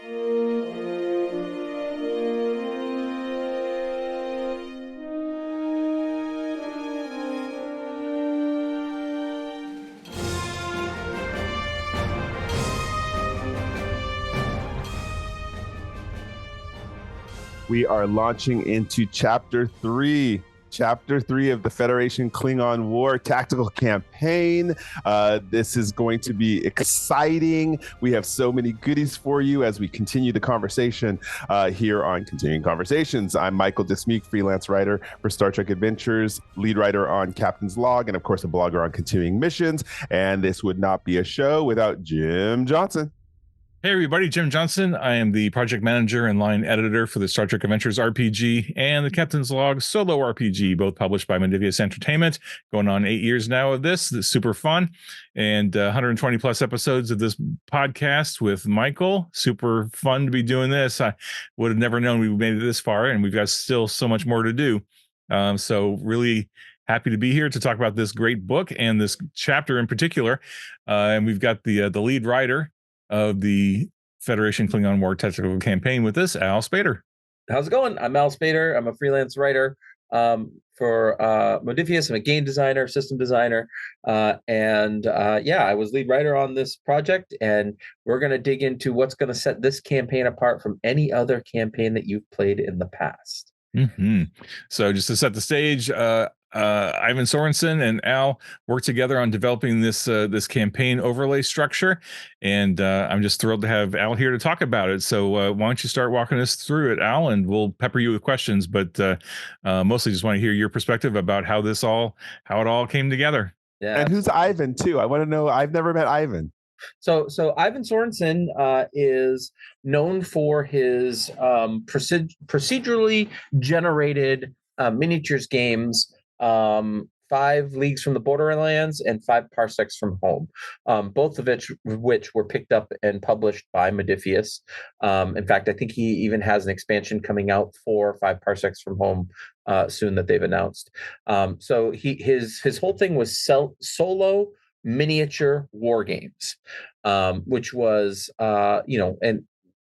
We are launching into Chapter 3 of the Federation-Klingon War Tactical Campaign. This is going to be exciting. We have so many goodies for you as we continue the conversation here on Continuing Conversations. I'm Michael Dismuke, freelance writer for Star Trek Adventures, lead writer on Captain's Log, and of course a blogger on Continuing Missions. And this would not be a show without Jim Johnson. Hey everybody, Jim Johnson. I am the project manager and line editor for the Star Trek Adventures RPG and the Captain's Log solo RPG, both published by Modifius Entertainment. Going on 8 years now of this. It's super fun. And 120 plus episodes of this podcast with Michael. Super fun to be doing this. I would have never known we made it this far, and we've got still so much more to do. So really happy to be here to talk about this great book and this chapter in particular. And we've got the lead writer of the Federation-Klingon War Tactical Campaign with us, Al Spader. How's it going? I'm Al Spader. I'm a freelance writer for Modifius. I'm a game designer, system designer, and I was lead writer on this project, and we're going to dig into what's going to set this campaign apart from any other campaign that you've played in the past. Mm-hmm. So just to set the stage, Ivan Sorensen and Al worked together on developing this campaign overlay structure, and I'm just thrilled to have Al here to talk about it. So why don't you start walking us through it, Al, and we'll pepper you with questions, but mostly just want to hear your perspective about how it all came together. Yeah. And who's Ivan too? I want to know. I've never met Ivan. So Ivan Sorensen is known for his procedurally generated miniatures games, 5 Leagues from the Borderlands and 5 Parsecs from Home, both of which were picked up and published by Modifius. In fact, I think he even has an expansion coming out for 5 Parsecs from Home soon that they've announced. So his whole thing was solo miniature war games, which was and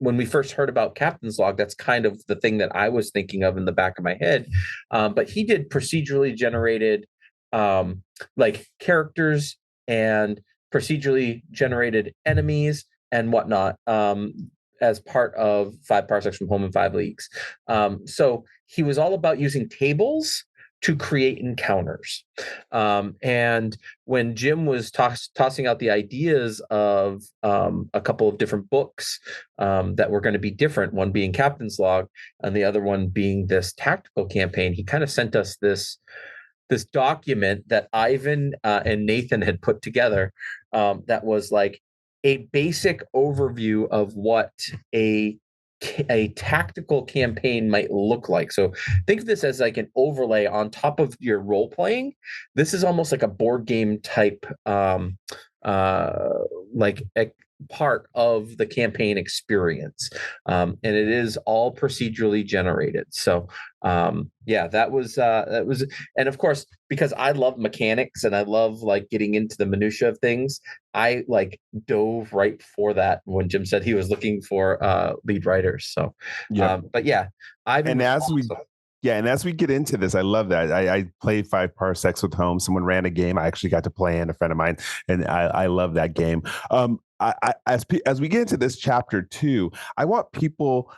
when we first heard about Captain's Log, that's kind of the thing that I was thinking of in the back of my head. But he did procedurally generated like characters and procedurally generated enemies and whatnot as part of 5 Parsecs from Home and 5 Leagues. So he was all about using tables to create encounters. And when Jim was tossing out the ideas of a couple of different books that were going to be different, one being Captain's Log and the other one being this tactical campaign, he kind of sent us this document that Ivan and Nathan had put together that was like a basic overview of what a tactical campaign might look like. So think of this as like an overlay on top of your role playing. This is almost like a board game type like a part of the campaign experience, and it is all procedurally generated. So that was and of course, because I love mechanics and I love like getting into the minutia of things, I like dove right for that when Jim said he was looking for lead writers. So and as we get into this, I love that. I played 5 Parsecs with Home. Someone ran a game I actually got to play in, a friend of mine, and I love that game. As we get into this chapter 2, I want people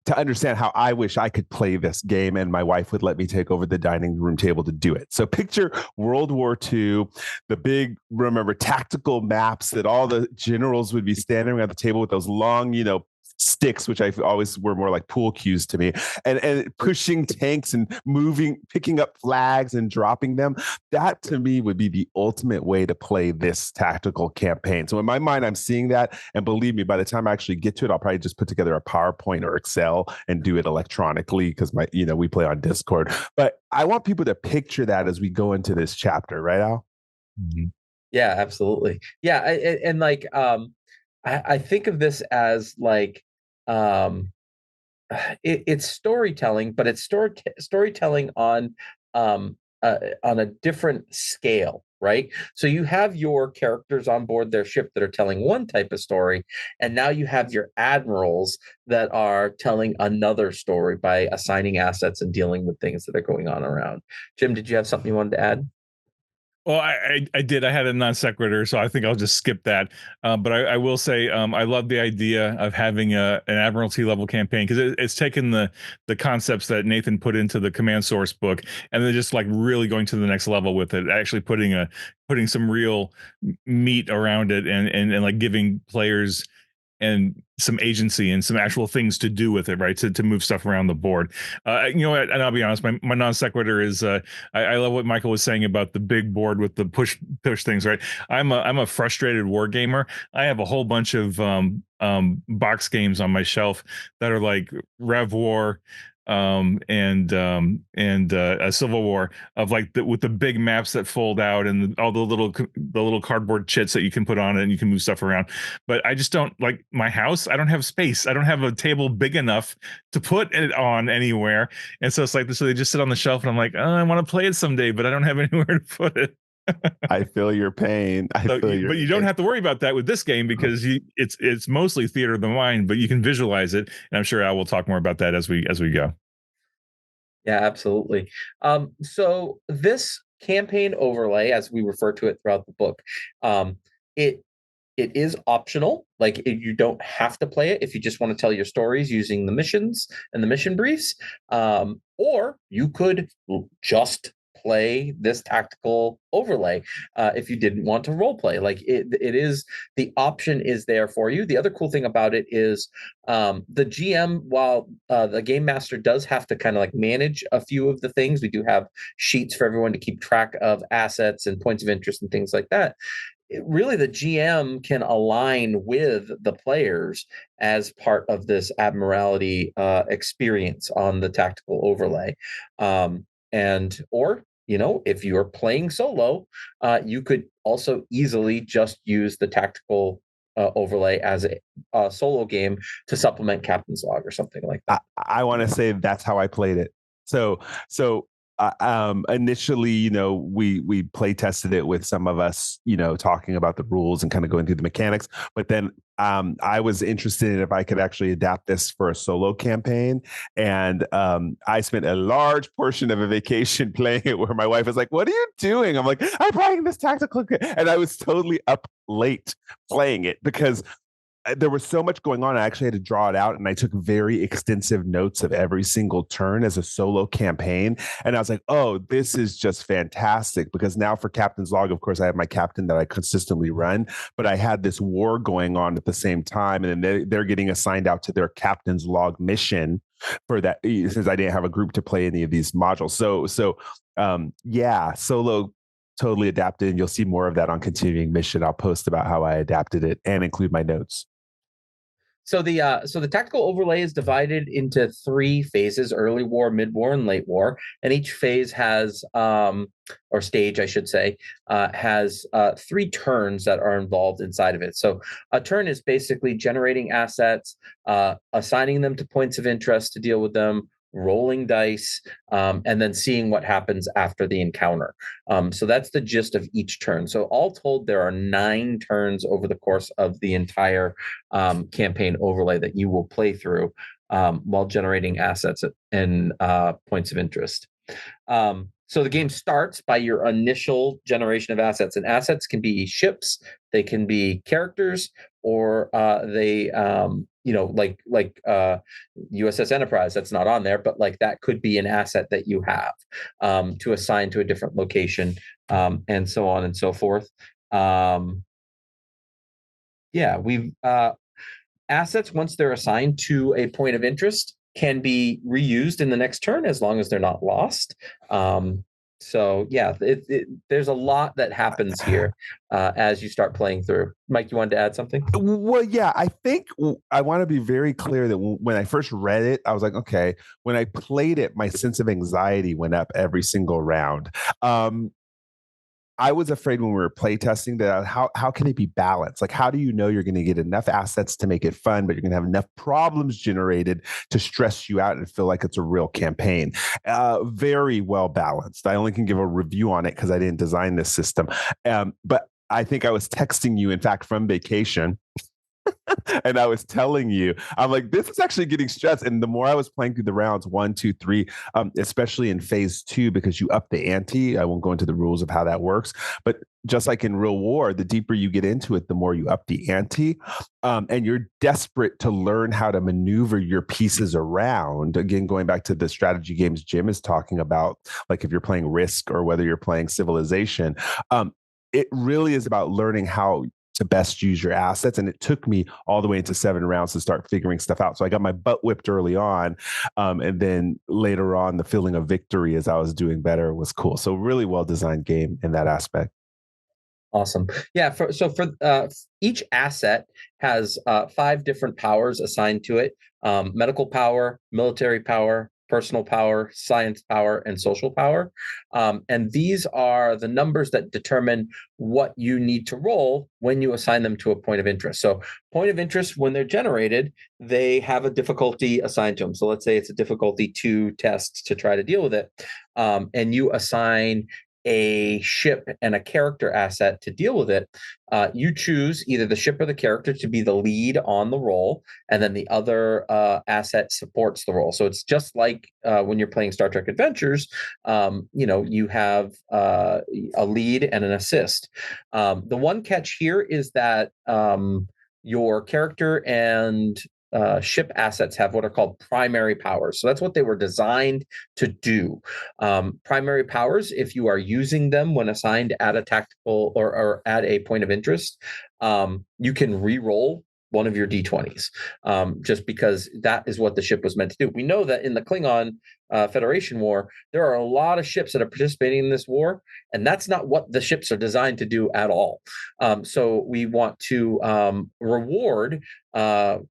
to understand how I wish I could play this game and my wife would let me take over the dining room table to do it. So picture World War II, the big, tactical maps that all the generals would be standing around the table with those long, sticks, which I always were more like pool cues to me, and pushing tanks and picking up flags and dropping them. That to me would be the ultimate way to play this tactical campaign. So in my mind, I'm seeing that, and believe me, by the time I actually get to it, I'll probably just put together a PowerPoint or Excel and do it electronically because we play on Discord. But I want people to picture that as we go into this chapter, right, Al? Mm-hmm. Yeah, absolutely. Yeah, I think of this as like it's storytelling, but it's storytelling on a different scale. right? So you have your characters on board their ship that are telling one type of story, and now you have your admirals that are telling another story by assigning assets and dealing with things that are going on around. Jim, did you have something you wanted to add? Well, I did. I had a non sequitur, so I think I'll just skip that. But I will say I love the idea of having an Admiralty level campaign, because it's taken the concepts that Nathan put into the command source book, and then just like really going to the next level with it, actually putting some real meat around it, and like giving players and some agency and some actual things to do with it, right? To move stuff around the board. You know what? And I'll be honest, my non sequitur is I love what Michael was saying about the big board with the push things, right? I'm a frustrated war gamer. I have a whole bunch of box games on my shelf that are like Rev War, and a Civil War, of like with the big maps that fold out, and all the little cardboard chits that you can put on it, and you can move stuff around. But I just don't like my house. I don't have space. I don't have a table big enough to put it on anywhere. And so it's like, so they just sit on the shelf, and I'm like, oh, I want to play it someday, but I don't have anywhere to put it. I feel your pain. But you don't have to worry about that with this game, because it's mostly theater of the mind, but you can visualize it. And I'm sure I will talk more about that as we go. Yeah, absolutely. So this campaign overlay, as we refer to it throughout the book, um, it it is optional. Like you don't have to play it if you just want to tell your stories using the missions and the mission briefs, or you could just play this tactical overlay if you didn't want to role play. Like it is, the option is there for you. The other cool thing about it is the GM, while the game master does have to kind of like manage a few of the things, we do have sheets for everyone to keep track of assets and points of interest and things like that. Really, the GM can align with the players as part of this Admiralty experience on the tactical overlay. And or if you're playing solo, you could also easily just use the tactical overlay as a solo game to supplement Captain's Log or something like that. I want to say that's how I played it. So initially, we play tested it with some of us, talking about the rules and kind of going through the mechanics. But then I was interested in if I could actually adapt this for a solo campaign. And I spent a large portion of a vacation playing it, where my wife was like, "What are you doing?" I'm like, "I'm playing this tactical," and I was totally up late playing it because there was so much going on. I actually had to draw it out, and I took very extensive notes of every single turn as a solo campaign. And I was like, oh, this is just fantastic, because now for Captain's Log, of course, I have my captain that I consistently run, but I had this war going on at the same time. And then they're getting assigned out to their Captain's Log mission for that, since I didn't have a group to play any of these modules. Yeah, solo totally adapted, and you'll see more of that on Continuing Mission. I'll post about how I adapted it and include my notes. So the tactical overlay is divided into 3 phases: early war, mid war, and late war. And each phase has or stage, I should say, has 3 turns that are involved inside of it. So a turn is basically generating assets, assigning them to points of interest to deal with them, rolling dice, and then seeing what happens after the encounter. So that's the gist of each turn. So all told, there are 9 turns over the course of the entire campaign overlay that you will play through while generating assets and points of interest. So the game starts by your initial generation of assets, and assets can be ships, they can be characters, or they like USS Enterprise. That's not on there, but like that could be an asset that you have to assign to a different location, and so on and so forth. We've assets, once they're assigned to a point of interest, can be reused in the next turn as long as they're not lost. There's a lot that happens here as you start playing through. Mike, you wanted to add something? Well, yeah, I think I want to be very clear that when I first read it, I was like, okay. When I played it, my sense of anxiety went up every single round. I was afraid when we were playtesting that how can it be balanced? Like, how do you know you're going to get enough assets to make it fun, but you're going to have enough problems generated to stress you out and feel like it's a real campaign? Very well balanced. I only can give a review on it because I didn't design this system. But I think I was texting you, in fact, from vacation. And I was telling you, I'm like, this is actually getting stressed. And the more I was playing through the rounds 1, 2, 3, especially in phase 2, because you up the ante. I won't go into the rules of how that works, but just like in real war, the deeper you get into it, the more you up the ante, and you're desperate to learn how to maneuver your pieces around. Again, going back to the strategy games Jim is talking about, like if you're playing Risk or whether you're playing Civilization, it really is about learning how to best use your assets. And it took me all the way into 7 rounds to start figuring stuff out. So I got my butt whipped early on. And then later on, the feeling of victory as I was doing better was cool. So really well-designed game in that aspect. Awesome. Yeah. For each asset has 5 different powers assigned to it: medical power, military power, personal power, science power, and social power. And these are the numbers that determine what you need to roll when you assign them to a point of interest. So point of interest, when they're generated, they have a difficulty assigned to them. So let's say it's a difficulty 2 test to try to deal with it. And you assign a ship and a character asset to deal with it. You choose either the ship or the character to be the lead on the roll, and then the other asset supports the roll. So it's just like when you're playing Star Trek Adventures, you have a lead and an assist. The one catch here is that your character and ship assets have what are called primary powers. So that's what they were designed to do. Primary powers, if you are using them when assigned at a tactical or at a point of interest, you can re-roll one of your D20s, just because that is what the ship was meant to do. We know that in the Klingon Federation War, there are a lot of ships that are participating in this war, and that's not what the ships are designed to do at all. So we want to reward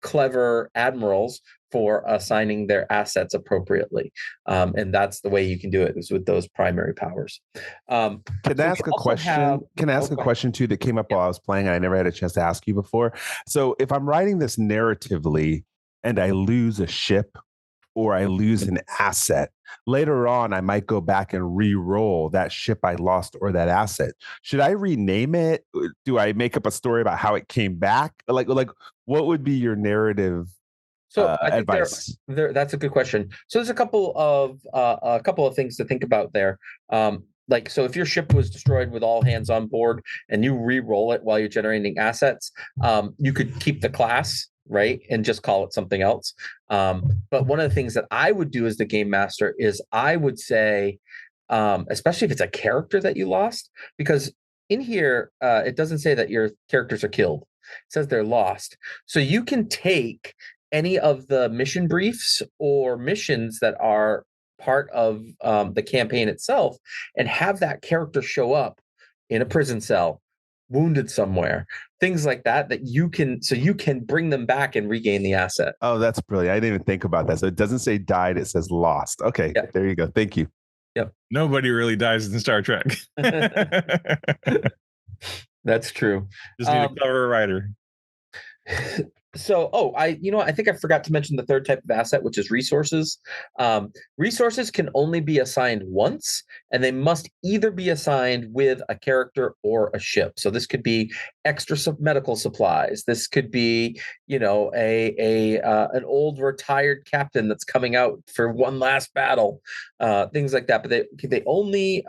clever admirals for assigning their assets appropriately. And that's the way you can do it, is with those primary powers. Can I ask a question? Can I ask a question too that came up while I was playing? I never had a chance to ask you before. So if I'm writing this narratively and I lose a ship or I lose an asset, later on I might go back and re-roll that ship I lost or that asset. Should I rename it? Do I make up a story about how it came back? Like what would be your narrative advice? That's a good question. So there's a couple of things to think about there. So if your ship was destroyed with all hands on board and you re-roll it while you're generating assets, you could keep the class, right, and just call it something else. But one of the things that I would do as the game master is I would say, especially if it's a character that you lost, because in here it doesn't say that your characters are killed. It says they're lost. So you can take any of the mission briefs or missions that are part of the campaign itself and have that character show up in a prison cell, wounded somewhere, things like that you can bring them back and regain the asset. Oh, that's brilliant. I didn't even think about that. So it doesn't say died, it says lost. Okay, yeah. There you go. Thank you. Yep. Nobody really dies in Star Trek. That's true. Just need a clever writer. So, I think I forgot to mention the third type of asset, which is resources. Resources can only be assigned once, and they must either be assigned with a character or a ship. So this could be extra medical supplies. This could be, an old retired captain that's coming out for one last battle, things like that. But they only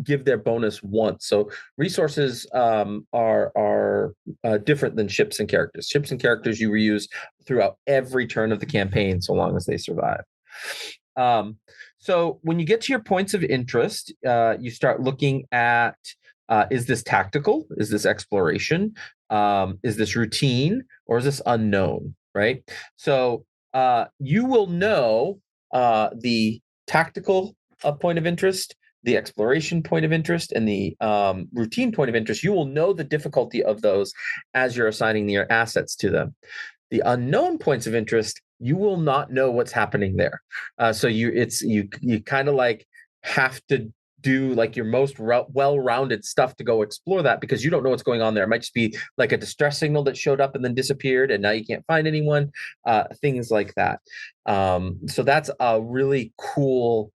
give their bonus once. So resources are different than ships and characters. Ships and characters you reuse throughout every turn of the campaign, so long as they survive. So when you get to your points of interest, you start looking at, is this tactical? Is this exploration? Is this routine? Or is this unknown, right? So you will know the tactical point of interest, the exploration point of interest, and the routine point of interest. You will know the difficulty of those as you're assigning your assets to them. The unknown points of interest, you will not know what's happening there. So you kind of like have to do like your most well-rounded stuff to go explore that, because you don't know what's going on there. It might just be like a distress signal that showed up and then disappeared, and now you can't find anyone, things like that. So that's a really cool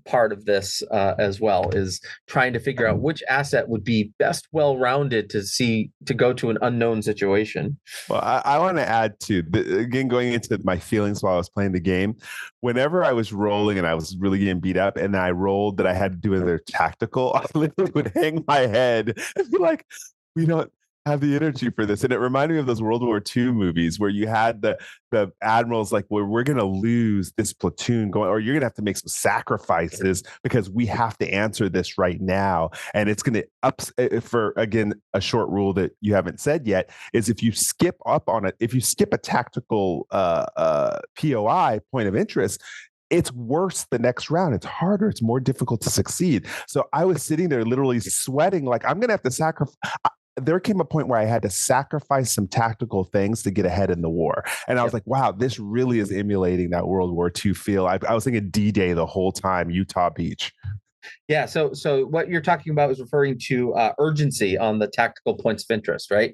part of this as well, is trying to figure out which asset would be best well-rounded to go to an unknown situation. Well, I want to add to again, going into my feelings while I was playing the game. Whenever I was rolling and I was really getting beat up, and I rolled that I had to do another tactical, I literally would hang my head and be like, "We don't have the energy for this." And it reminded me of those World War II movies where you had the admirals like, well, we're going to lose this platoon going, or you're going to have to make some sacrifices because we have to answer this right now. And it's going to for, again, a short rule that you haven't said yet is if you skip a tactical POI, point of interest, it's worse the next round. It's harder. It's more difficult to succeed. So I was sitting there literally sweating, like I'm going to have to sacrifice. There came a point where I had to sacrifice some tactical things to get ahead in the war. And I was like, wow, this really is emulating that World War II feel. I was thinking D-Day the whole time, Utah Beach. Yeah. So what you're talking about is referring to urgency on the tactical points of interest, right?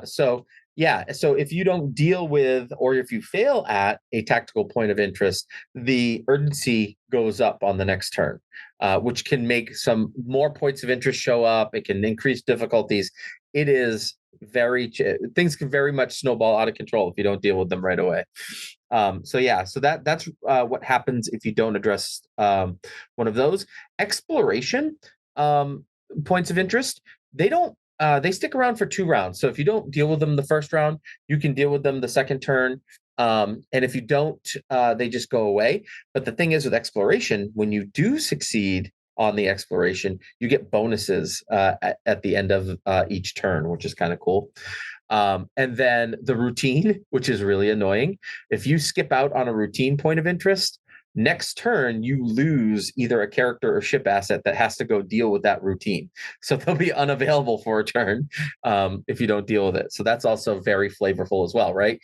So if you don't deal with, or if you fail at a tactical point of interest, the urgency goes up on the next turn, which can make some more points of interest show up. It can increase difficulties. It is things can very much snowball out of control if you don't deal with them right away. So that's what happens if you don't address one of those. Exploration points of interest, they stick around for 2 rounds. So if you don't deal with them the first round, you can deal with them the second turn. And if you don't, they just go away. But the thing is with exploration, when you do succeed on the exploration, you get bonuses at the end of each turn, which is kind of cool. And then the routine, which is really annoying. If you skip out on a routine point of interest, next turn you lose either a character or ship asset that has to go deal with that routine. So they'll be unavailable for a turn if you don't deal with it. So that's also very flavorful as well, right?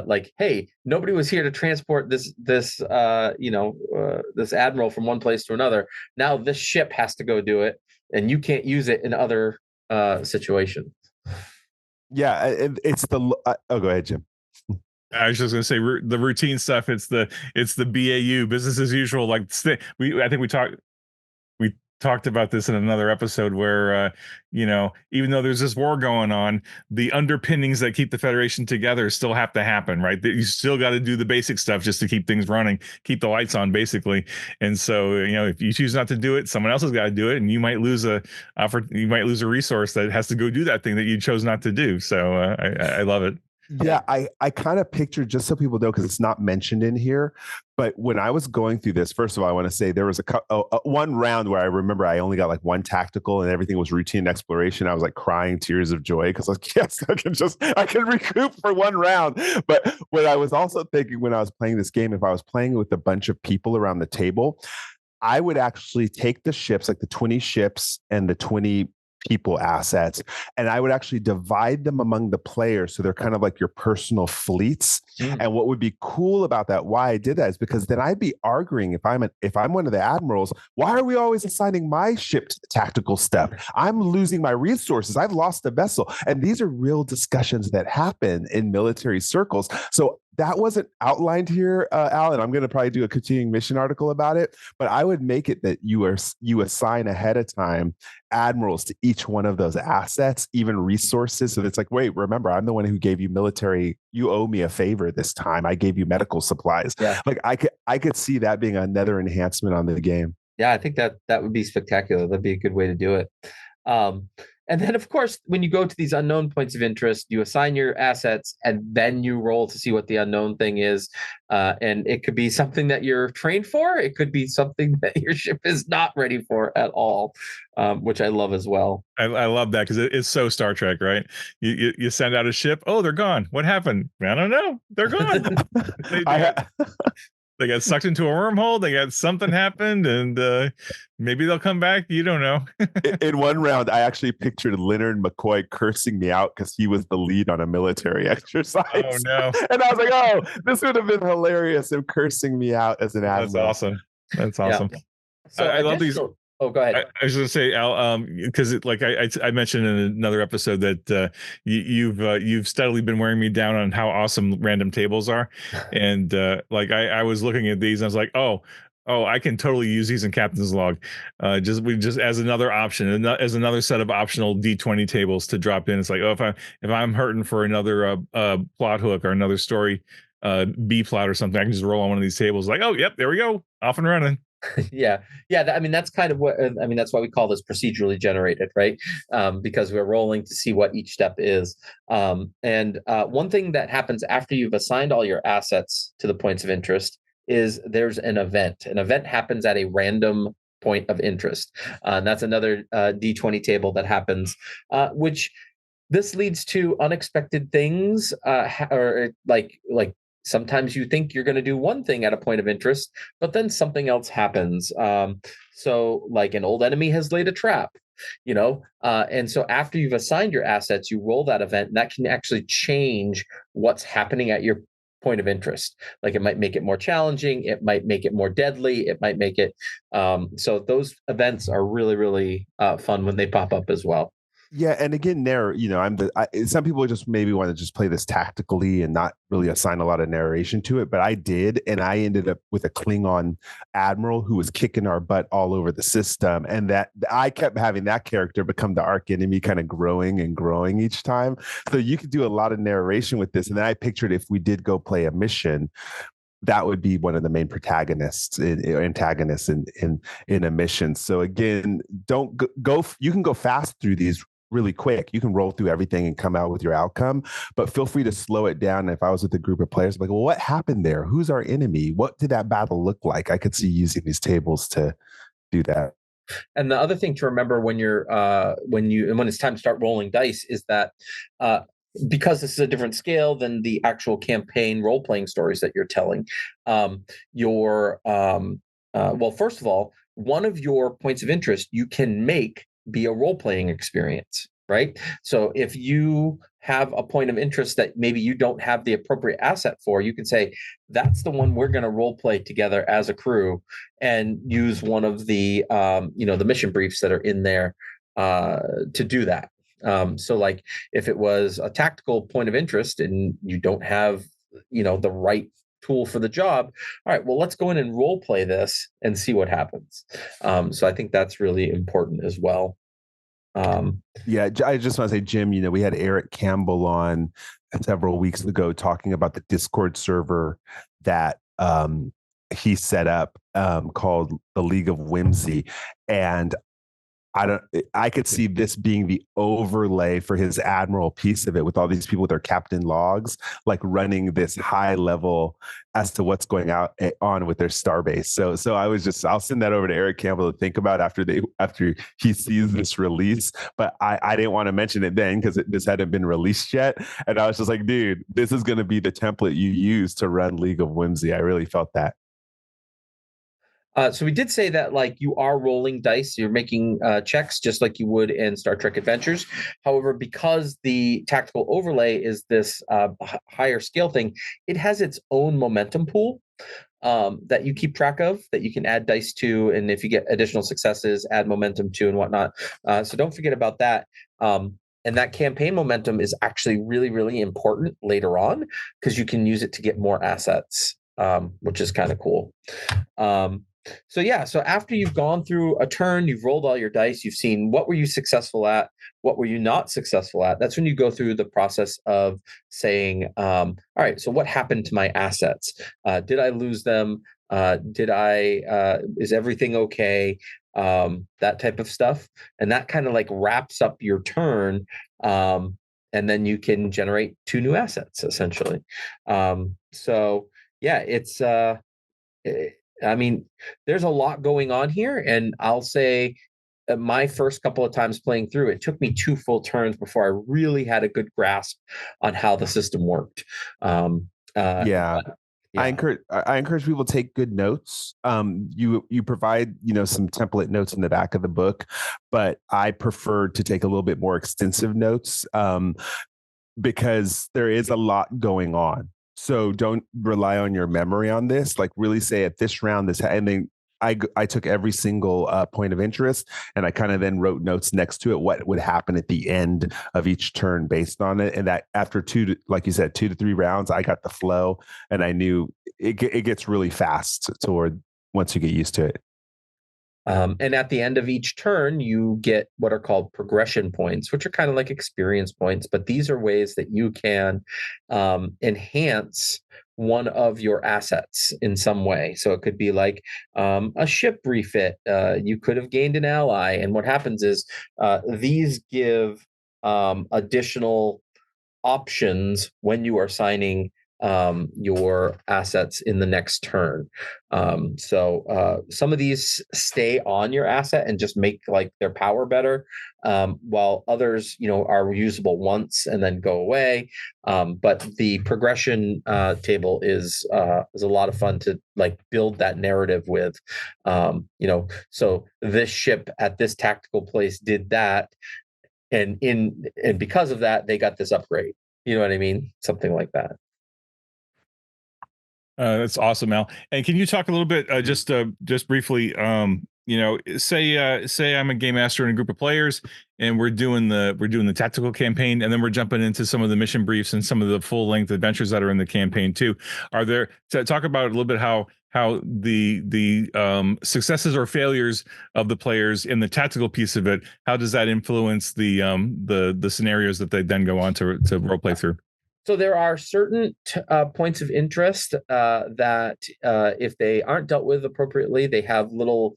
Like, hey, nobody was here to transport this admiral from one place to another. Now this ship has to go do it, and you can't use it in other situations. Yeah, it's the. Oh, go ahead, Jim. I was just going to say the routine stuff. It's the BAU, business as usual. Like I think we talked about this in another episode where even though there's this war going on, the underpinnings that keep the Federation together still have to happen, right? You still got to do the basic stuff just to keep things running, keep the lights on, basically. And so if you choose not to do it, someone else has got to do it, and you might lose a resource that has to go do that thing that you chose not to do. So I love it. Yeah, I kind of pictured, just so people know, because it's not mentioned in here, but when I was going through this, first of all, I want to say there was one round where I remember I only got like one tactical and everything was routine exploration. I was like crying tears of joy because I was like, yes, I can recoup for one round. But what I was also thinking when I was playing this game, if I was playing with a bunch of people around the table, I would actually take the ships, like the 20 ships and the 20 people assets, and I would actually divide them among the players, so they're kind of like your personal fleets. And what would be cool about that, why I did that, is because then I'd be arguing, if I'm one of the admirals, why are we always assigning my ship to the tactical stuff? I'm losing my resources. I've lost a vessel. And these are real discussions that happen in military circles. So that wasn't outlined here, Al, and I'm going to probably do a continuing mission article about it, but I would make it that you assign ahead of time admirals to each one of those assets, even resources. So it's like, wait, remember, I'm the one who gave you military. You owe me a favor this time. I gave you medical supplies. Yeah. Like I could see that being another enhancement on the game. Yeah, I think that would be spectacular. That'd be a good way to do it. And then, of course, when you go to these unknown points of interest, you assign your assets and then you roll to see what the unknown thing is. And it could be something that you're trained for. It could be something that your ship is not ready for at all, which I love as well. I love that because it's so Star Trek, right? You send out a ship. Oh, they're gone. What happened? I don't know. They're gone. They got sucked into a wormhole. They got something happened, and maybe they'll come back. You don't know. In one round, I actually pictured Leonard McCoy cursing me out because he was the lead on a military exercise. Oh no! And I was like, "Oh, this would have been hilarious! Him cursing me out as an admiral." That's awesome. That's awesome. Yeah. So I love these. Oh, go ahead. I was going to say, Al, because like I mentioned in another episode that you've steadily been wearing me down on how awesome random tables are, and like I was looking at these and I was like, oh, I can totally use these in Captain's Log, just as another option, and as another set of optional D20 tables to drop in. It's like, oh, if I'm hurting for another plot hook or another story B plot or something, I can just roll on one of these tables. Like, oh, yep, there we go, off and running. Yeah. I mean, that's kind of what I mean. That's why we call this procedurally generated, right? Because we're rolling to see what each step is. And one thing that happens after you've assigned all your assets to the points of interest is there's an event. An event happens at a random point of interest. And that's another D20 table that happens, which this leads to unexpected things, or like sometimes you think you're going to do one thing at a point of interest, but then something else happens. So like an old enemy has laid a trap, and so after you've assigned your assets, you roll that event, and that can actually change what's happening at your point of interest. Like it might make it more challenging, it might make it more deadly, it might make it so those events are really, really fun when they pop up as well. Yeah, and again, some people just maybe want to just play this tactically and not really assign a lot of narration to it, but I did, and I ended up with a Klingon admiral who was kicking our butt all over the system, and that I kept having that character become the arch enemy, kind of growing and growing each time. So you could do a lot of narration with this, and then I pictured if we did go play a mission, that would be one of the main antagonists in a mission. So again, don't go. You can go fast through these really quick. You can roll through everything and come out with your outcome, but feel free to slow it down. If I was with a group of players, I'm like, well, what happened there? Who's our enemy? What did that battle look like? I could see using these tables to do that. And the other thing to remember when it's time to start rolling dice is that because this is a different scale than the actual campaign role-playing stories that you're telling, first of all, one of your points of interest you can make be a role-playing experience, right? So if you have a point of interest that maybe you don't have the appropriate asset for, you can say, that's the one we're going to role play together as a crew, and use one of the the mission briefs that are in there to do that. So like if it was a tactical point of interest and you don't have the right tool for the job, all right, well, let's go in and role play this and see what happens. So I think that's really important as well. Yeah, I just want to say, Jim, we had Eric Campbell on several weeks ago talking about the Discord server that he set up called the League of Whimsy, and I could see this being the overlay for his admiral piece of it, with all these people with their captain logs, like running this high level as to what's going on with their starbase. So I'll send that over to Eric Campbell to think about after he sees this release. But I didn't want to mention it then because this hadn't been released yet. And I was just like, dude, this is going to be the template you use to run League of Whimsy. I really felt that. So we did say that like you are rolling dice, you're making checks just like you would in Star Trek Adventures. However, because the tactical overlay is this higher scale thing, it has its own momentum pool that you keep track of, that you can add dice to, and if you get additional successes, add momentum to and whatnot. So don't forget about that. And that campaign momentum is actually really, really important later on because you can use it to get more assets, which is kind of cool. So after you've gone through a turn, you've rolled all your dice, you've seen what were you successful at, what were you not successful at. That's when you go through the process of saying, all right, so what happened to my assets? Did I lose them? Is everything okay? That type of stuff. And that kind of like wraps up your turn. And then you can generate 2 new assets essentially. I mean, there's a lot going on here, and I'll say my first couple of times playing through, it took me 2 full turns before I really had a good grasp on how the system worked. Yeah. I encourage people to take good notes. You provide some template notes in the back of the book, but I prefer to take a little bit more extensive notes because there is a lot going on. So don't rely on your memory on this. Like really say at this round, and then I took every single point of interest, and I kind of then wrote notes next to it what would happen at the end of each turn based on it. And that after like you said, 2 to 3 rounds, I got the flow, and I knew it gets really fast toward once you get used to it. And at the end of each turn, you get what are called progression points, which are kind of like experience points. But these are ways that you can enhance one of your assets in some way. So it could be like a ship refit. You could have gained an ally. And what happens is these give additional options when you are signing your assets in the next turn. So some of these stay on your asset and just make like their power better, while others, are usable once and then go away. But the progression table is a lot of fun to like build that narrative with. So this ship at this tactical place did that, and because of that, they got this upgrade. You know what I mean? Something like that. That's awesome, Al. And can you talk a little bit, just briefly, say I'm a game master in a group of players, and we're doing the tactical campaign, and then we're jumping into some of the mission briefs and some of the full length adventures that are in the campaign too. Are there talk about a little bit how the successes or failures of the players in the tactical piece of it, how does that influence the scenarios that they then go on to role play through? So there are certain points of interest that if they aren't dealt with appropriately, they have little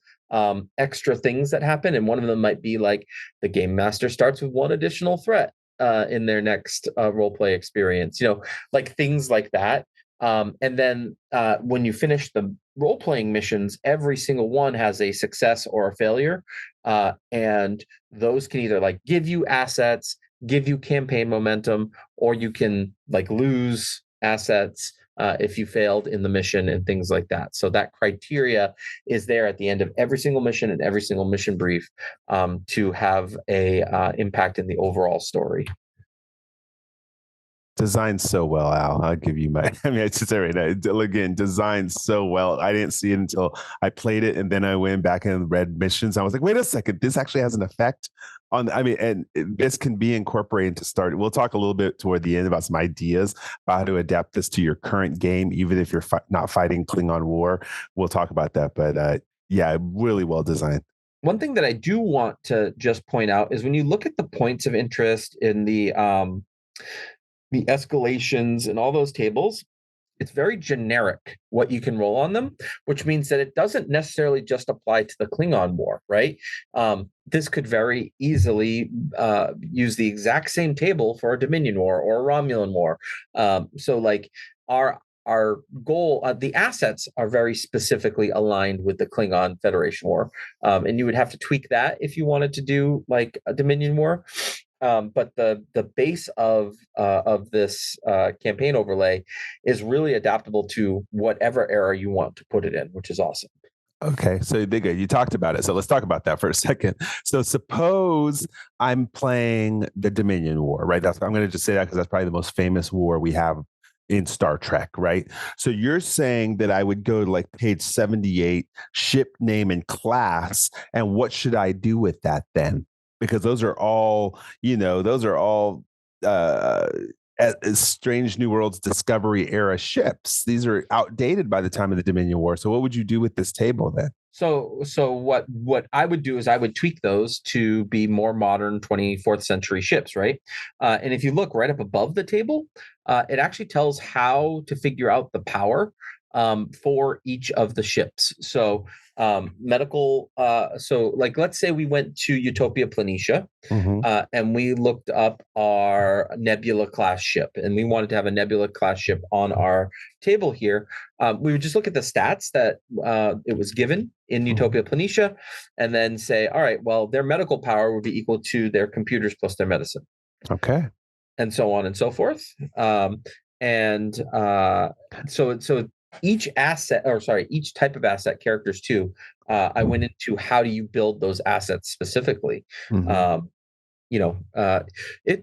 extra things that happen. And one of them might be like the game master starts with one additional threat in their next role play experience, like things like that. And then when you finish the role playing missions, every single one has a success or a failure. And those can either like give you assets, give you campaign momentum, or you can like lose assets if you failed in the mission and things like that. So that criteria is there at the end of every single mission and every single mission brief to have a impact in the overall story. Designed so well, Al. I'll give you my. I mean, it's just right now. Again, designed so well. I didn't see it until I played it, and then I went back and read missions. I was like, wait a second, this actually has an effect on. I mean, and this can be incorporated to start. We'll talk a little bit toward the end about some ideas about how to adapt this to your current game, even if you're not fighting Klingon War. We'll talk about that, but yeah, really well designed. One thing that I do want to just point out is when you look at the points of interest in the escalations and all those tables, it's very generic what you can roll on them, which means that it doesn't necessarily just apply to the Klingon War, right? This could very easily use the exact same table for a Dominion War or a Romulan War. So like our goal, the assets are very specifically aligned with the Klingon Federation War. And you would have to tweak that if you wanted to do like a Dominion War. But the base of this campaign overlay is really adaptable to whatever era you want to put it in, which is awesome. Okay, so you talked about it. So let's talk about that for a second. So suppose I'm playing the Dominion War, right? I'm going to just say that because that's probably the most famous war we have in Star Trek, right? So you're saying that I would go to like page 78, ship name and class, and what should I do with that then? Because those are all Strange New Worlds Discovery era ships. These are outdated by the time of the Dominion War. So what would you do with this table then? So what I would do is I would tweak those to be more modern 24th century ships, right? And if you look right up above the table, it actually tells how to figure out the power for each of the ships. So medical, so like let's say we went to Utopia Planitia, and we looked up our Nebula class ship, and we wanted to have a Nebula class ship on our table here. We would just look at the stats that it was given in Utopia Planitia, and then say, all right, well, their medical power would be equal to their computers plus their medicine. Okay. And so on and so forth. So each each type of asset, characters too, I went into how do you build those assets specifically. It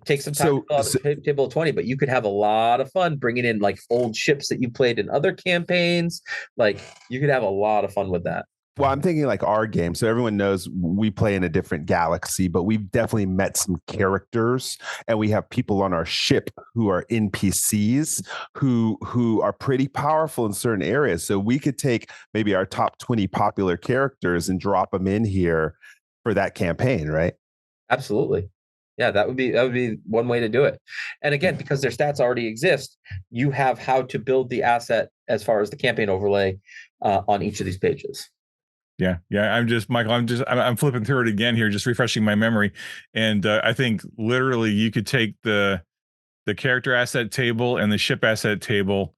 takes some time to fill out the table of 20, but you could have a lot of fun bringing in like old ships that you played in other campaigns. Like you could have a lot of fun with that. Well, I'm thinking like our game. So everyone knows we play in a different galaxy, but we've definitely met some characters, and we have people on our ship who are NPCs who are pretty powerful in certain areas. So we could take maybe our top 20 popular characters and drop them in here for that campaign, right? Absolutely. Yeah, that would be one way to do it. And again, because their stats already exist, you have how to build the asset as far as the campaign overlay on each of these pages. Yeah, I'm just Michael. I'm flipping through it again here, just refreshing my memory, and I think literally you could take the character asset table and the ship asset table.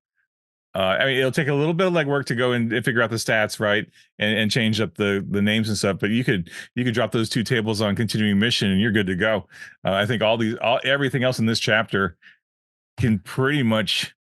I mean, it'll take a little bit of legwork to go and figure out the stats, right, and change up the names and stuff. But you could drop those two tables on continuing mission, and you're good to go. I think everything else in this chapter can pretty much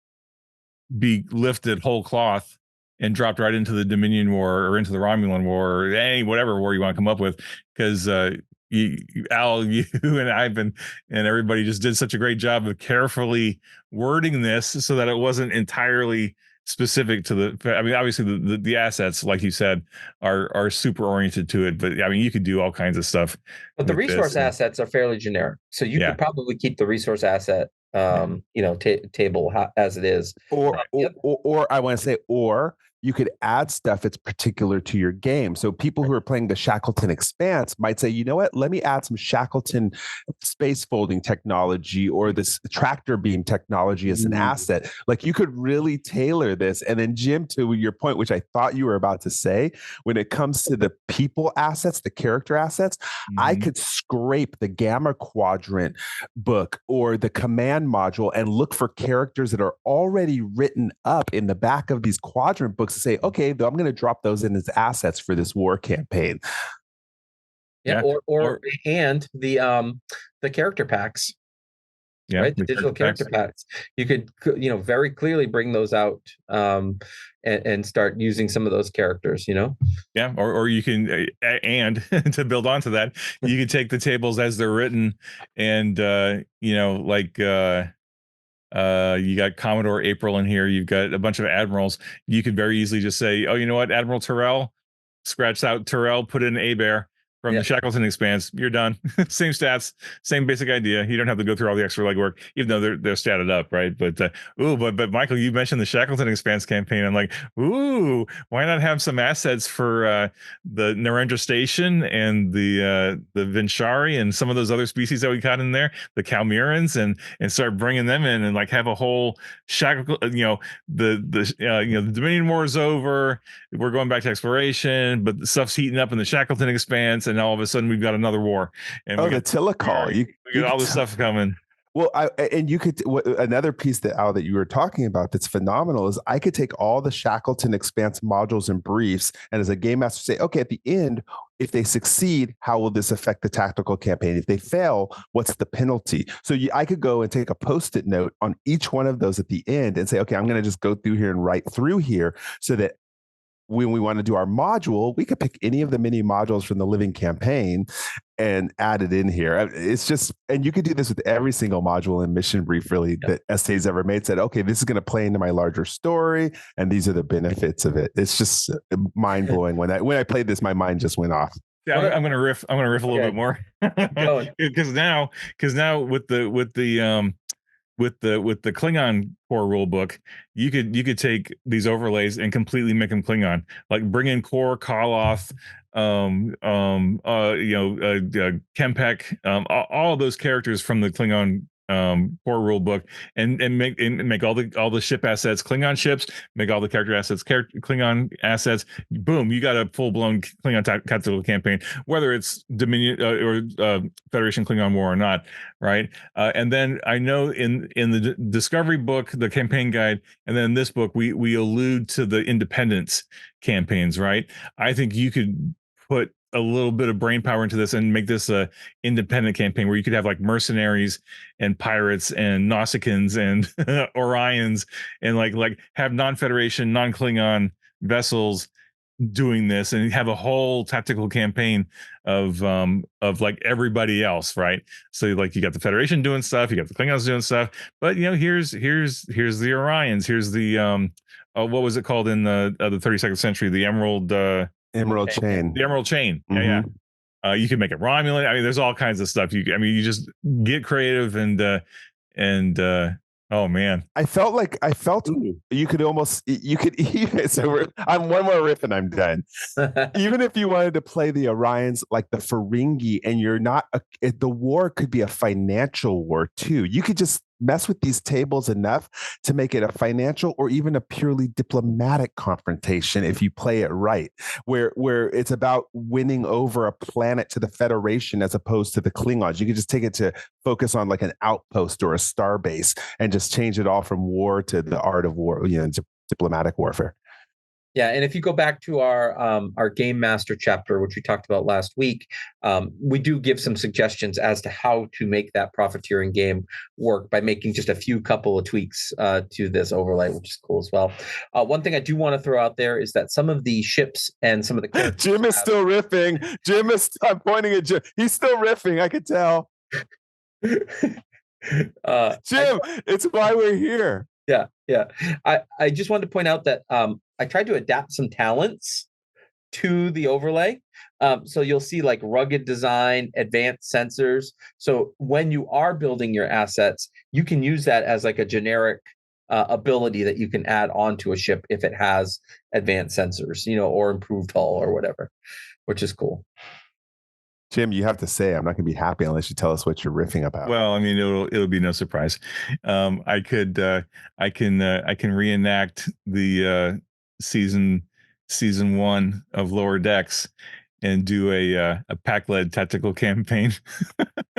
be lifted whole cloth and dropped right into the Dominion War or into the Romulan War or any whatever war you want to come up with, because Al, you and I've been and everybody just did such a great job of carefully wording this so that it wasn't entirely specific to the. I mean, obviously the assets, like you said, are super oriented to it, but I mean, you could do all kinds of stuff. But the resource assets are fairly generic, so you could probably keep the resource asset table as it is. Or I want to say, or you could add stuff that's particular to your game. So people who are playing the Shackleton Expanse might say, you know what, let me add some Shackleton space folding technology or this tractor beam technology as an asset. Like you could really tailor this. And then Jim, to your point, which I thought you were about to say, when it comes to the people assets, the character assets, I could scrape the Gamma Quadrant book or the command module and look for characters that are already written up in the back of these quadrant books to say, okay, I'm going to drop those in as assets for this war campaign. Yeah, and the character packs. Yeah, right, the digital character packs. You could very clearly bring those out and start using some of those characters. Yeah, or you can and to build onto that, you could take the tables as they're written, and you got Commodore April in here. You've got a bunch of admirals. You could very easily just say, oh, you know what, Admiral Terrell, scratch out Terrell, put in A-Bear from the Shackleton Expanse. You're done. Same stats, same basic idea. You don't have to go through all the extra legwork, even though they're statted up, right? But but Michael, you mentioned the Shackleton Expanse campaign. I'm like, ooh, why not have some assets for the Narendra Station and the Vinchari and some of those other species that we got in there, the Calmirans, and start bringing them in and like have a whole Shackleton. The Dominion War is over. We're going back to exploration, but the stuff's heating up in the Shackleton Expanse. And all of a sudden, we've got another war. And the Tillicol. We got all this stuff coming. Well, you could another piece that you were talking about that's phenomenal is I could take all the Shackleton Expanse modules and briefs, and as a game master say, okay, at the end, if they succeed, how will this affect the tactical campaign? If they fail, what's the penalty? So I could go and take a Post-it note on each one of those at the end and say, okay, I'm going to just go through here and write through here so that when we want to do our module, we could pick any of the mini modules from the living campaign and add it in here. It's just, and you could do this with every single module and mission brief really that SA's ever made. Said, okay, this is going to play into my larger story, and these are the benefits of it. It's just mind blowing. When I played this, my mind just went off. Yeah, I'm gonna riff. I'm gonna riff a little bit more because now with the Klingon core rule book, you could take these overlays and completely make them Klingon. Like bring in Kor, Koloth, Kempek, all those characters from the Klingon core rule book, and make all the ship assets Klingon ships, make all the character assets Klingon assets. Boom, you got a full-blown Klingon tactical campaign, whether it's Dominion or Federation-Klingon War or not, right? And then I know in the Discovery book, the campaign guide, and then in this book, we allude to the Independence campaigns, right? I think you could put a little bit of brain power into this and make this a independent campaign where you could have like mercenaries and pirates and Nausicaans and Orions and like have non-Federation, non-Klingon vessels doing this and have a whole tactical campaign of like everybody else, right? So like you got the Federation doing stuff, you got the Klingons doing stuff, but here's the Orions, here's the what was it called in the 32nd century, the Emerald Emerald Okay. Chain. The Emerald Chain. Mhm. Yeah. You can make it Romulan. I mean, there's all kinds of stuff. You just get creative and oh man. I felt you could even, I'm one more riff and I'm done. Even if you wanted to play the Orions like the Ferengi, and you're not, the war could be a financial war too. You could just mess with these tables enough to make it a financial or even a purely diplomatic confrontation if you play it right, where it's about winning over a planet to the Federation as opposed to the Klingons. You could just take it to focus on like an outpost or a star base and just change it all from war to the art of war, diplomatic warfare. Yeah, and if you go back to our Game Master chapter, which we talked about last week, we do give some suggestions as to how to make that profiteering game work by making just a couple of tweaks to this overlay, which is cool as well. One thing I do want to throw out there is that some of the ships and some of the characters Jim is still riffing. I'm pointing at Jim. He's still riffing. I could tell. Jim, it's why we're here. Yeah. I just wanted to point out that I tried to adapt some talents to the overlay. So you'll see like rugged design, advanced sensors. So when you are building your assets, you can use that as like a generic ability that you can add onto a ship if it has advanced sensors, or improved hull or whatever, which is cool. Jim, you have to say, I'm not going to be happy unless you tell us what you're riffing about. Well, I mean, it'll be no surprise. I can reenact the season 1 of Lower Decks and do a pack-led tactical campaign.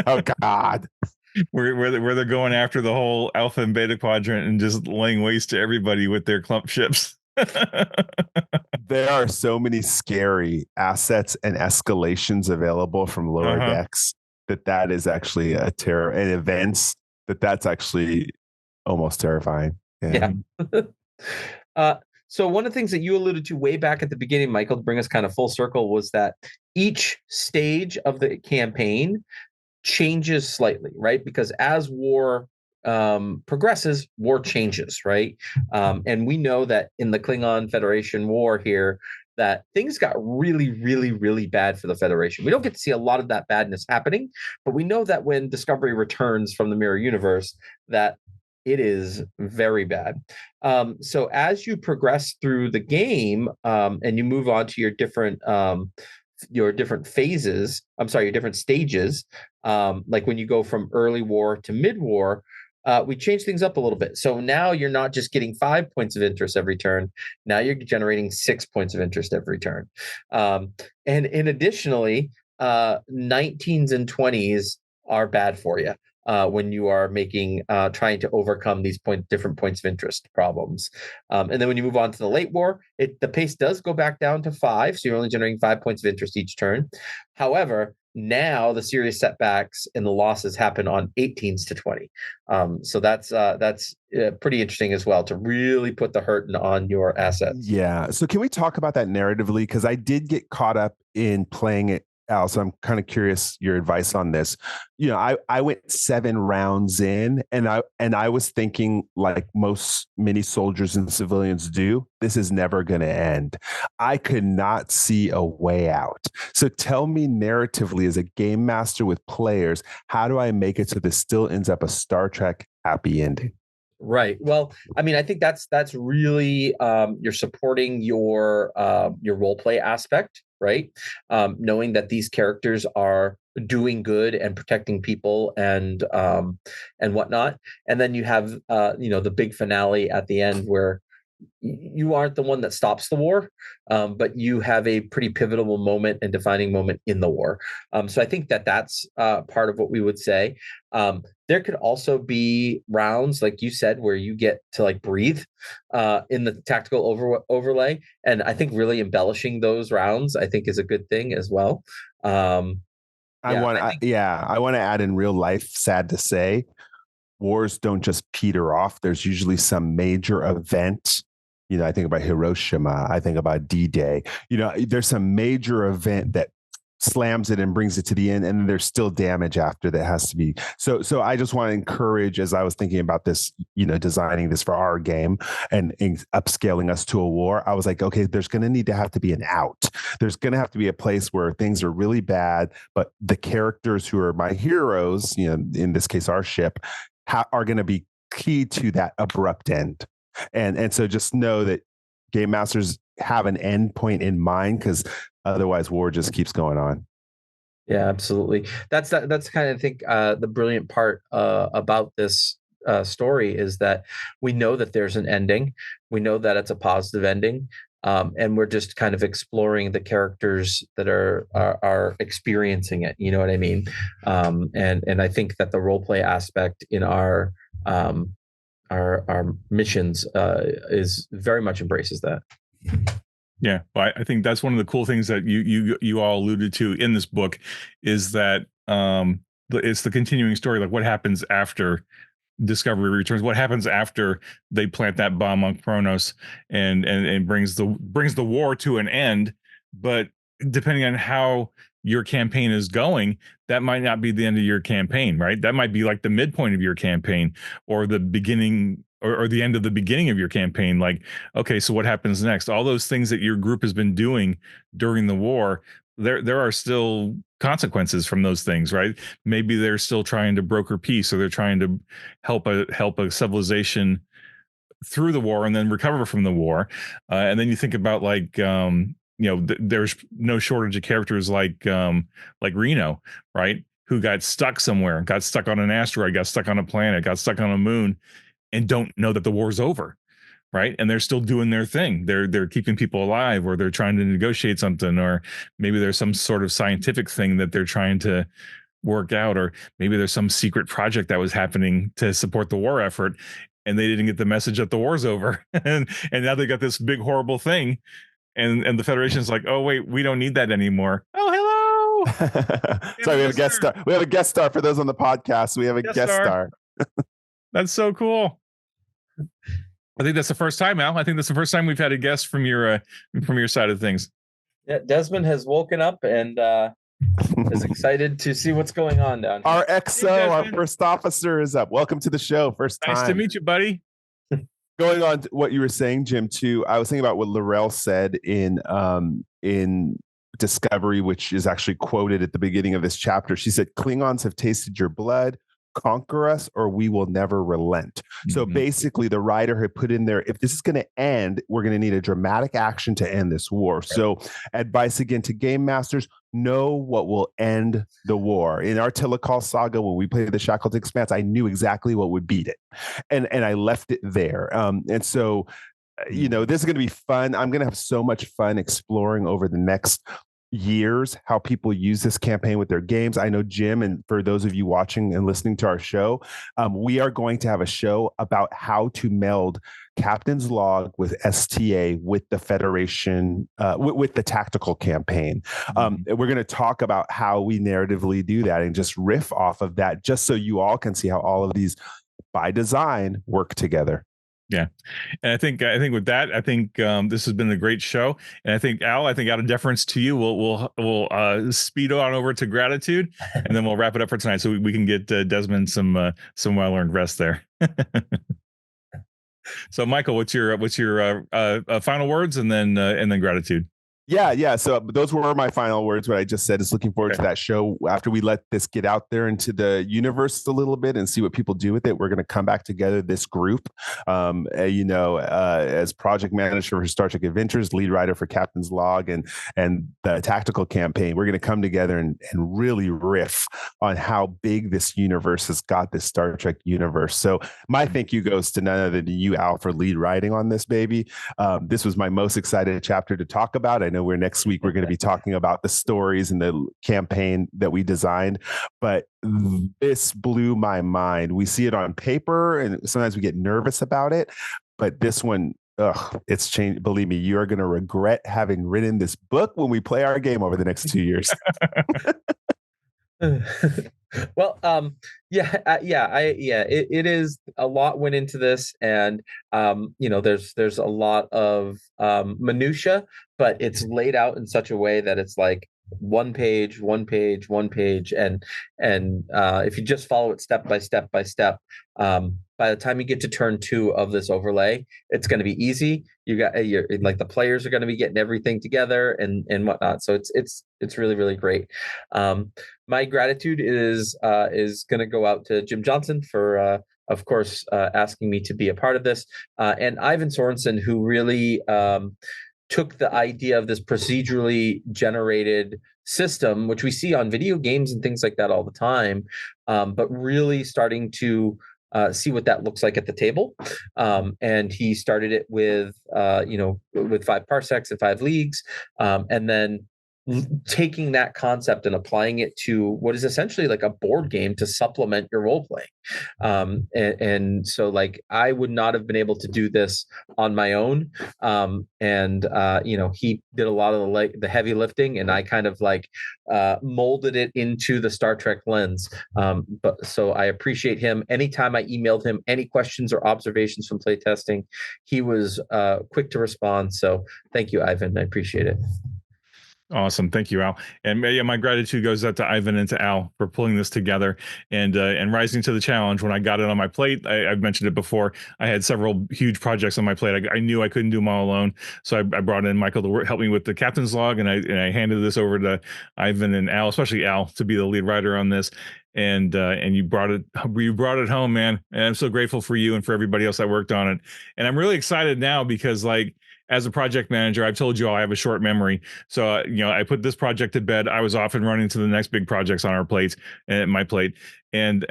Oh God. where they're going after the whole Alpha and Beta quadrant and just laying waste to everybody with their clump ships. There are so many scary assets and escalations available from Lower Decks that is actually a terror, and events that's actually almost terrifying. Yeah. So one of the things that you alluded to way back at the beginning, Michael, to bring us kind of full circle, was that each stage of the campaign changes slightly, right? Because as war progresses, war changes, right? And we know that in the Klingon Federation War here, that things got really, really, really bad for the Federation. We don't get to see a lot of that badness happening, but we know that when Discovery returns from the Mirror Universe, that it is very bad. So as you progress through the game and you move on to your different phases, your different stages, like when you go from early war to mid-war, we change things up a little bit. So now you're not just getting 5 points of interest every turn. Now you're generating 6 points of interest every turn. And in additionally, 19s and 20s are bad for you when you are trying to overcome these different points of interest problems. And then when you move on to the late war, the pace does go back down to 5. So you're only generating 5 points of interest each turn. However, now the serious setbacks and the losses happen on 18s to 20. So that's pretty interesting as well, to really put the hurt on your assets. Yeah. So can we talk about that narratively? Because I did get caught up in playing it, Al. So I'm kind of curious your advice on this. I went 7 rounds in, and I was thinking, like most many soldiers and civilians do, this is never going to end. I could not see a way out. So tell me narratively, as a game master with players, how do I make it so this still ends up a Star Trek happy ending? Right. Well, I mean, I think that's really you're supporting your role play aspect, right? Knowing that these characters are doing good and protecting people and whatnot, and then you have the big finale at the end where you aren't the one that stops the war, but you have a pretty pivotal moment and defining moment in the war. So I think that's part of what we would say. There could also be rounds, like you said, where you get to like breathe in the tactical overlay. And I think really embellishing those rounds, I think, is a good thing as well. I want to add, in real life, sad to say, wars don't just peter off. There's usually some major event. I think about Hiroshima. I think about D-Day. There's some major event that slams it and brings it to the end, and there's still damage after that has to be. So I just want to encourage, as I was thinking about this, designing this for our game and upscaling us to a war, I was like, okay, there's going to have to be an out. There's going to have to be a place where things are really bad, but the characters who are my heroes, in this case, our ship, are going to be key to that abrupt end. And so just know that game masters have an end point in mind, because otherwise war just keeps going on. Yeah, absolutely. That's kind of, I think, the brilliant part about this story is that we know that there's an ending. We know that it's a positive ending. And we're just kind of exploring the characters that are experiencing it. You know what I mean? And I think that the role play aspect in our missions is very much embraces that. Yeah, well, I think that's one of the cool things that you all alluded to in this book, is that it's the continuing story, like what happens after Discovery returns, what happens after they plant that bomb on Kronos and brings the war to an end. But depending on how your campaign is going, that might not be the end of your campaign, right? That might be like the midpoint of your campaign, or the beginning or the end of the beginning of your campaign. Like, okay, so what happens next? All those things that your group has been doing during the war, there are still consequences from those things, right? Maybe they're still trying to broker peace, or they're trying to help a civilization through the war and then recover from the war. And then you think about like there's no shortage of characters like Reno, right? Who got stuck somewhere, got stuck on an asteroid, got stuck on a planet, got stuck on a moon, and don't know that the war's over, right? And they're still doing their thing. They're keeping people alive, or they're trying to negotiate something, or maybe there's some sort of scientific thing that they're trying to work out, or maybe there's some secret project that was happening to support the war effort, and they didn't get the message that the war's over, and now they got this big horrible thing, and the Federation's like, oh wait, we don't need that anymore. Oh, hello. Sorry, we have a guest star. We have a guest star for those on the podcast. We have a guest star. That's so cool. I think that's the first time, Al. I think that's the first time we've had a guest from your side of things. Yeah, Desmond has woken up and is excited to see what's going on down here. Our XO, our first officer, is up. Welcome to the show. First time. Nice to meet you, buddy. Going on to what you were saying, Jim, too, I was thinking about what Laurel said in Discovery, which is actually quoted at the beginning of this chapter. She said, Klingons have tasted your blood. Conquer us, or we will never relent. So basically, the writer had put in there, if this is going to end, we're going to need a dramatic action to end this war. So advice again to game masters: know what will end the war. In our Telecall saga, when we played the Shackled Expanse, I knew exactly what would beat it, and I left it there. And so, this is going to be fun. I'm going to have so much fun exploring over the next years how people use this campaign with their games. I know Jim, and for those of you watching and listening to our show, we are going to have a show about how to meld Captain's Log with STA with the Federation, with the tactical campaign. We're going to talk about how we narratively do that and just riff off of that, just so you all can see how all of these by design work together. Yeah. And I think with that, I think this has been a great show. And I think, Al, out of deference to you, we'll speed on over to gratitude, and then we'll wrap it up for tonight, so we can get Desmond some well-earned rest there. So Michael, what's your final words, and then gratitude? Yeah. So those were my final words. What I just said is looking forward to that show after we let this get out there into the universe a little bit and see what people do with it. We're going to come back together, this group, as project manager for Star Trek Adventures, lead writer for Captain's Log and the tactical campaign. We're going to come together and really riff on how big this universe has got, this Star Trek universe. So my thank you goes to none other than you, Al, for lead writing on this baby. This was my most excited chapter to talk about. I know next week we're going to be talking about the stories and the campaign that we designed, but this blew my mind. We see it on paper and sometimes we get nervous about it, but this one, it's changed. Believe me, you are going to regret having written this book when we play our game over the next 2 years. Well, it is a lot went into this, and there's a lot of minutia, but it's laid out in such a way that it's like one page, and if you just follow it step by step by step, by the time you get to turn 2 of this overlay, it's going to be easy. You're like, the players are going to be getting everything together and whatnot. So it's really, really great. My gratitude is going to go out to Jim Johnson for of course asking me to be a part of this, and Ivan Sorensen, who really took the idea of this procedurally generated system, which we see on video games and things like that all the time, but really starting to see what that looks like at the table. And he started it with, with 5 parsecs and 5 leagues, and then taking that concept and applying it to what is essentially like a board game to supplement your role playing. And so, like, I would not have been able to do this on my own. He did a lot of the heavy lifting, and I kind of like molded it into the Star Trek lens. But so I appreciate him. Anytime I emailed him any questions or observations from playtesting, he was quick to respond. So thank you, Ivan. I appreciate it. Awesome. Thank you, Al. And yeah, my gratitude goes out to Ivan and to Al for pulling this together and rising to the challenge. When I got it on my plate, I've mentioned it before, I had several huge projects on my plate. I knew I couldn't do them all alone. So I brought in Michael to help me with the captain's log, and I handed this over to Ivan and Al, especially Al, to be the lead writer on this. And you brought it home, man. And I'm so grateful for you and for everybody else that worked on it. And I'm really excited now because, like, as a project manager, I've told you all I have a short memory. So, I put this project to bed. I was off and running to the next big projects on our plate, and my plate. And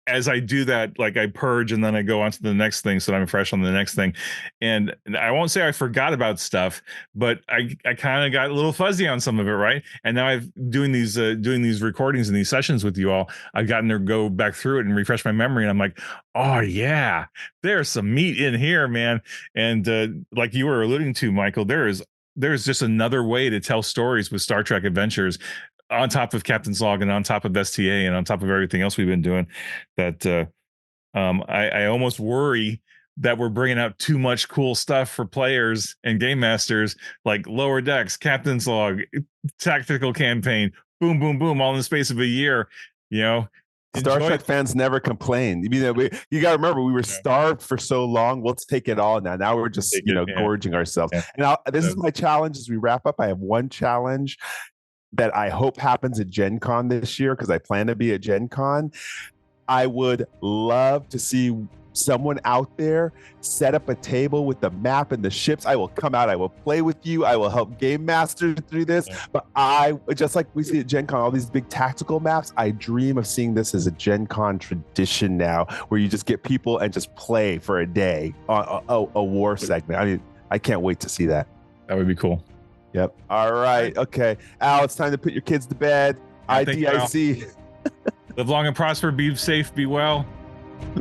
as I do that, like, I purge and then I go on to the next thing, so I'm fresh on the next thing. And I won't say I forgot about stuff, but I kind of got a little fuzzy on some of it, right? And now I've doing these recordings and these sessions with you all, I've gotten to go back through it and refresh my memory, and I'm like, oh yeah, there's some meat in here, man. And like you were alluding to, Michael, there's just another way to tell stories with Star Trek Adventures, on top of Captain's Log and on top of STA and on top of everything else we've been doing, that I almost worry that we're bringing out too much cool stuff for players and game masters, like Lower Decks, Captain's Log, Tactical Campaign, boom, boom, boom, all in the space of a year. Star Trek fans never complain. You got to remember, we were starved for so long. Let's take it all now. Now we're just gorging ourselves. Yeah. And this is my challenge as we wrap up. I have one challenge that I hope happens at Gen Con this year, because I plan to be at Gen Con. I would love to see someone out there set up a table with the map and the ships. I will come out, I will play with you, I will help game masters through this. But I, just like we see at Gen Con, all these big tactical maps, I dream of seeing this as a Gen Con tradition now, where you just get people and just play for a day on a war segment. I mean, I can't wait to see that. That would be cool. Yep. All right. Okay. Al, it's time to put your kids to bed. IDIC. Live long and prosper. Be safe. Be well.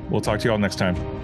We'll talk to you all next time.